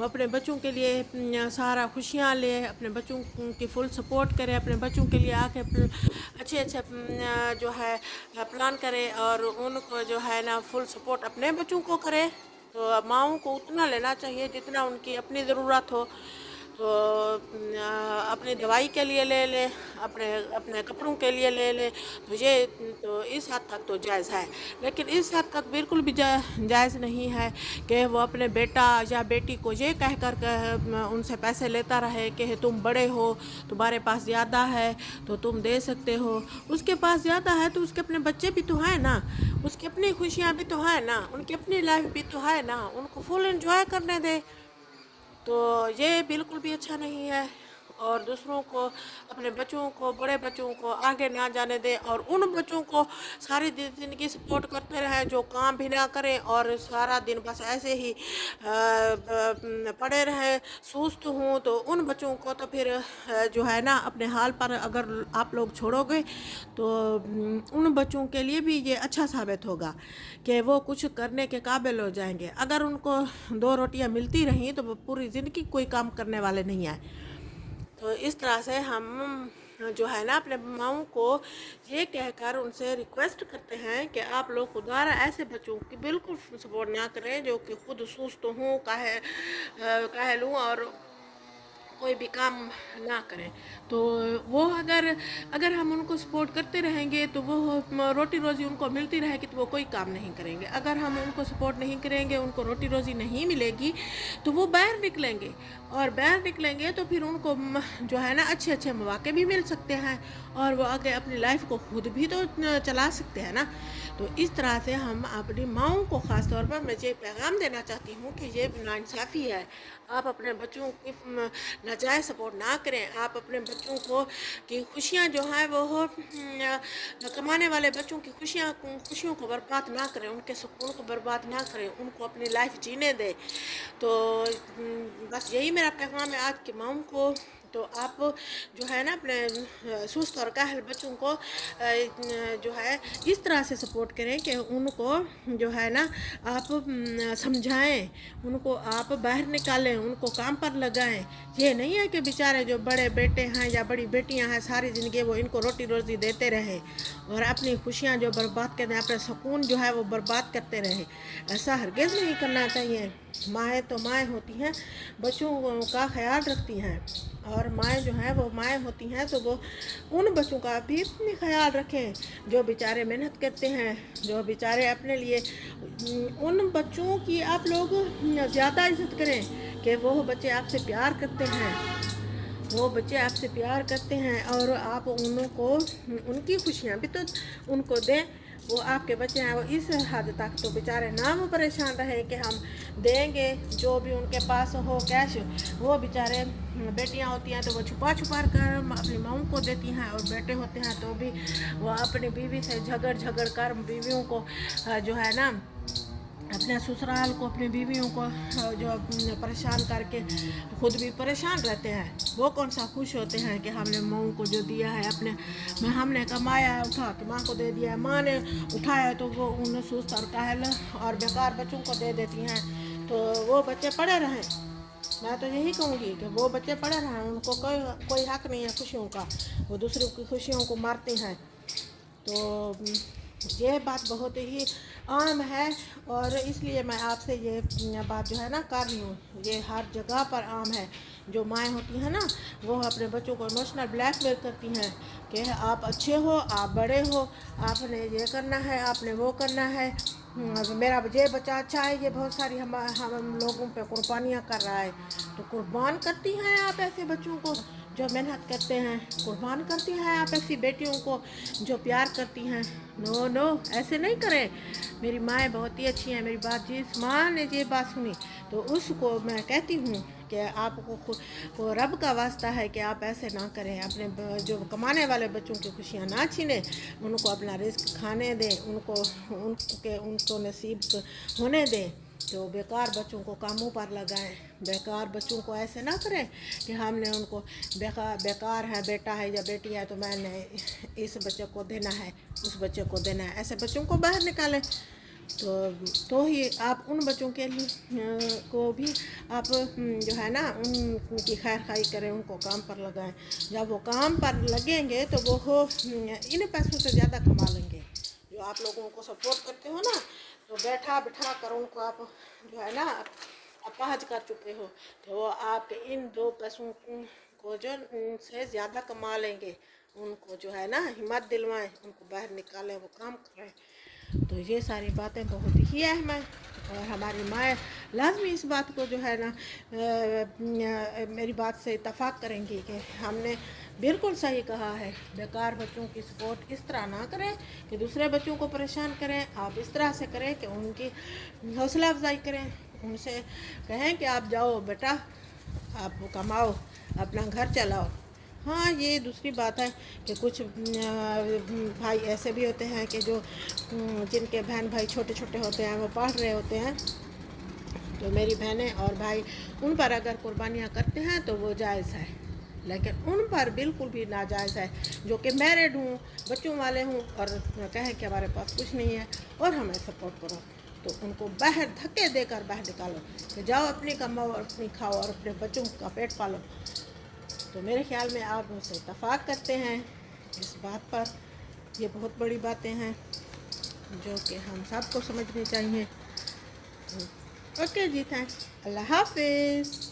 وہ اپنے بچوں کے لیے سارا خوشیاں لے، اپنے بچوں کی فل سپورٹ کرے، اپنے بچوں کے لیے آ کے اچھے جو ہے پلان کرے، اور ان کو جو ہے نا فل سپورٹ اپنے بچوں کو کرے۔ تو ماؤں کو اتنا لینا چاہیے جتنا ان کی اپنی ضرورت ہو، تو اپنی دوائی کے لیے لے لے، اپنے کپڑوں کے لیے لے لے، تو یہ تو اس حد تک تو جائز ہے۔ لیکن اس حد تک بالکل بھی جائز نہیں ہے کہ وہ اپنے بیٹا یا بیٹی کو یہ کہہ کر ان سے پیسے لیتا رہے کہ تم بڑے ہو، تمہارے پاس زیادہ ہے تو تم دے سکتے ہو۔ اس کے پاس زیادہ ہے تو اس کے اپنے بچے بھی تو ہیں نا، اس کی اپنی خوشیاں بھی تو ہیں نا، ان کی اپنی لائف بھی تو ہے نا، ان کو فل انجوائے کرنے دے۔ تو یہ بالکل بھی اچھا نہیں ہے، اور دوسروں کو، اپنے بچوں کو، بڑے بچوں کو آگے نہ جانے دے، اور ان بچوں کو ساری زندگی سپورٹ کرتے رہے جو کام بھی نہ کریں اور سارا دن بس ایسے ہی پڑے رہے، سست ہوں۔ تو ان بچوں کو تو پھر جو ہے نا اپنے حال پر اگر آپ لوگ چھوڑو گے تو ان بچوں کے لیے بھی یہ اچھا ثابت ہوگا کہ وہ کچھ کرنے کے قابل ہو جائیں گے۔ اگر ان کو 2 روٹیاں ملتی رہیں تو وہ پوری زندگی کوئی کام کرنے والے نہیں ہیں۔ تو اس طرح سے ہم جو ہے نا اپنے ماؤں کو یہ کہہ کر ان سے ریکویسٹ کرتے ہیں کہ آپ لوگ خدارا ایسے بچوں کی بالکل سپورٹ نہ کریں جو کہ خود سست ہوں، کاہل ہوں اور کوئی بھی کام نہ کریں۔ تو وہ اگر ہم ان کو سپورٹ کرتے رہیں گے تو وہ روٹی روزی ان کو ملتی رہے گی تو وہ کوئی کام نہیں کریں گے۔ اگر ہم ان کو سپورٹ نہیں کریں گے، ان کو روٹی روزی نہیں ملے گی تو وہ باہر نکلیں گے، اور باہر نکلیں گے تو پھر ان کو جو ہے نا اچھے مواقع بھی مل سکتے ہیں، اور وہ آگے اپنی لائف کو خود بھی تو چلا سکتے ہیں نا۔ تو اس طرح سے ہم اپنی ماؤں کو خاص طور پر میں یہ پیغام دینا چاہتی ہوں کہ یہ ناانصافی ہے۔ آپ اپنے بچوں کی ناجائز سپورٹ نہ کریں، آپ اپنے بچوں کی خوشیاں جو ہیں وہ کمانے والے بچوں کی خوشیوں کو برباد نہ کریں، ان کے سکون کو برباد نہ کریں، ان کو اپنی لائف جینے دیں۔ تو بس یہی میرا پیغام ہے آج کی ماؤں کو۔ تو آپ جو ہے نا اپنے سست اور کاہل بچوں کو جو ہے اس طرح سے سپورٹ کریں کہ ان کو جو ہے نا آپ سمجھائیں، ان کو آپ باہر نکالیں، ان کو کام پر لگائیں۔ یہ نہیں ہے کہ بیچارے جو بڑے بیٹے ہیں یا بڑی بیٹیاں ہیں ساری زندگی وہ ان کو روٹی روزی دیتے رہے اور اپنی خوشیاں جو برباد کرتے ہیں، اپنا سکون جو ہے وہ برباد کرتے رہے۔ ایسا ہرگز نہیں کرنا چاہیے۔ مائیں تو مائیں ہوتی ہیں، بچوں کا خیال رکھتی ہیں، اور مائیں جو ہیں وہ مائیں ہوتی ہیں تو وہ ان بچوں کا بھی خیال رکھیں جو بیچارے محنت کرتے ہیں، جو بیچارے اپنے لیے۔ ان بچوں کی آپ لوگ زیادہ عزت کریں کہ وہ بچے آپ سے پیار کرتے ہیں، وہ بچے آپ سے پیار کرتے ہیں، اور آپ ان کی خوشیاں بھی تو ان کو دیں۔ وہ آپ کے بچے ہیں، وہ اس حد تک تو بیچارے نہ وہ پریشان رہے کہ ہم دیں گے جو بھی ان کے پاس ہو کیش۔ وہ بیچارے بیٹیاں ہوتی ہیں تو وہ چھپا کر اپنی ماؤں کو دیتی ہیں، اور بیٹے ہوتے ہیں تو بھی وہ اپنی بیوی سے جھگڑ کر بیویوں کو جو ہے نا اپنے سسرال کو، اپنی بیویوں کو جو پریشان کر کے خود بھی پریشان رہتے ہیں۔ وہ کون سا خوش ہوتے ہیں کہ ہم نے ماؤں کو جو دیا ہے ہم نے کمایا ہے اٹھا کے ماں کو دے دیا ہے، ماں نے اٹھایا ہے تو وہ ان سست اور کاہل اور بیکار بچوں کو دے دیتی ہیں۔ تو وہ بچے پڑے رہیں، میں تو یہی کہوں گی کہ وہ بچے پڑے رہیں، ان کو کوئی حق نہیں ہے خوشیوں کا، وہ دوسروں کی خوشیوں کو مارتے ہیں۔ تو یہ بات بہت ہی عام ہے، اور اس لیے میں آپ سے یہ بات جو ہے نا کر رہی ہوں۔ یہ ہر جگہ پر عام ہے، جو مائیں ہوتی ہیں نا وہ اپنے بچوں کو ایموشنل بلیک میل کرتی ہیں کہ آپ اچھے ہو، آپ بڑے ہو، آپ نے یہ کرنا ہے، آپ نے وہ کرنا ہے، میرا یہ بچہ اچھا ہے، یہ بہت ساری ہم لوگوں پہ قربانیاں کر رہا ہے۔ تو قربان کرتی ہیں آپ ایسے بچوں کو جو محنت کرتے ہیں؟ قربان کرتی ہیں آپ ایسی بیٹیوں کو جو پیار کرتی ہیں؟ نو ایسے نہیں کریں۔ میری مائیں بہت ہی اچھی ہیں، میری بات جس ماں نے یہ بات سنی تو اس کو میں کہتی ہوں کہ آپ کو رب کا واسطہ ہے کہ آپ ایسے نہ کریں، اپنے جو کمانے والے بچوں کی خوشیاں نہ چھینیں، ان کو اپنا رزق کھانے دیں، ان کو نصیب ہونے دیں۔ تو بیکار بچوں کو کاموں پر لگائیں، بیکار بچوں کو ایسے نہ کریں کہ ہم نے ان کو بیکار ہے بیٹا ہے یا بیٹی ہے تو میں نے اس بچے کو دینا ہے، اس بچے کو دینا ہے۔ ایسے بچوں کو باہر نکالیں۔ تو ہی آپ ان بچوں کے لیے کو بھی آپ جو ہے نا ان کی خیر خواہی کریں، ان کو کام پر لگائیں. جب وہ کام پر لگیں گے تو وہ ان پیسوں سے زیادہ کما لیں گے. جو آپ لوگوں کو سپورٹ کرتے ہو نا، تو بیٹھا بٹھا کر ان کو آپ جو ہے نا اپاہج کر چکے ہو، تو وہ آپ ان 2 پیسوں کو جو ان سے زیادہ کما لیں گے. ان کو جو ہے نا ہمت دلوائیں، ان کو باہر نکالیں، وہ کام کریں. تو یہ ساری باتیں بہت ہی اہم ہیں، اور ہماری مائیں لازمی اس بات کو جو ہے نا میری بات سے اتفاق کریں گی کہ ہم نے بالکل صحیح کہا ہے. بیکار بچوں کی سپورٹ اس طرح نہ کریں کہ دوسرے بچوں کو پریشان کریں. آپ اس طرح سے کریں کہ ان کی حوصلہ افزائی کریں، ان سے کہیں کہ آپ جاؤ بیٹا، آپ کماؤ، اپنا گھر چلاؤ. ہاں یہ دوسری بات ہے کہ کچھ بھائی ایسے بھی ہوتے ہیں کہ جو جن کے بہن بھائی چھوٹے چھوٹے ہوتے ہیں، وہ پڑھ رہے ہوتے ہیں، تو میری بہنیں اور بھائی ان پر اگر قربانیاں کرتے ہیں تو وہ جائز ہے. لیکن ان پر بالکل بھی ناجائز ہے جو کہ میرڈ ہوں، بچوں والے ہوں، اور کہیں کہ ہمارے پاس کچھ نہیں ہے اور ہمیں سپورٹ کرو، تو ان کو باہر دھکے دے کر باہر نکالو کہ جاؤ اپنی کماؤ اور اپنی کھاؤ اور اپنے بچوں کا پیٹ پالو. تو میرے خیال میں آپ مجھ سے اتفاق کرتے ہیں اس بات پر. یہ بہت بڑی باتیں ہیں جو کہ ہم سب کو سمجھنی چاہیے. اوکے جی، تھینکس. اللہ حافظ.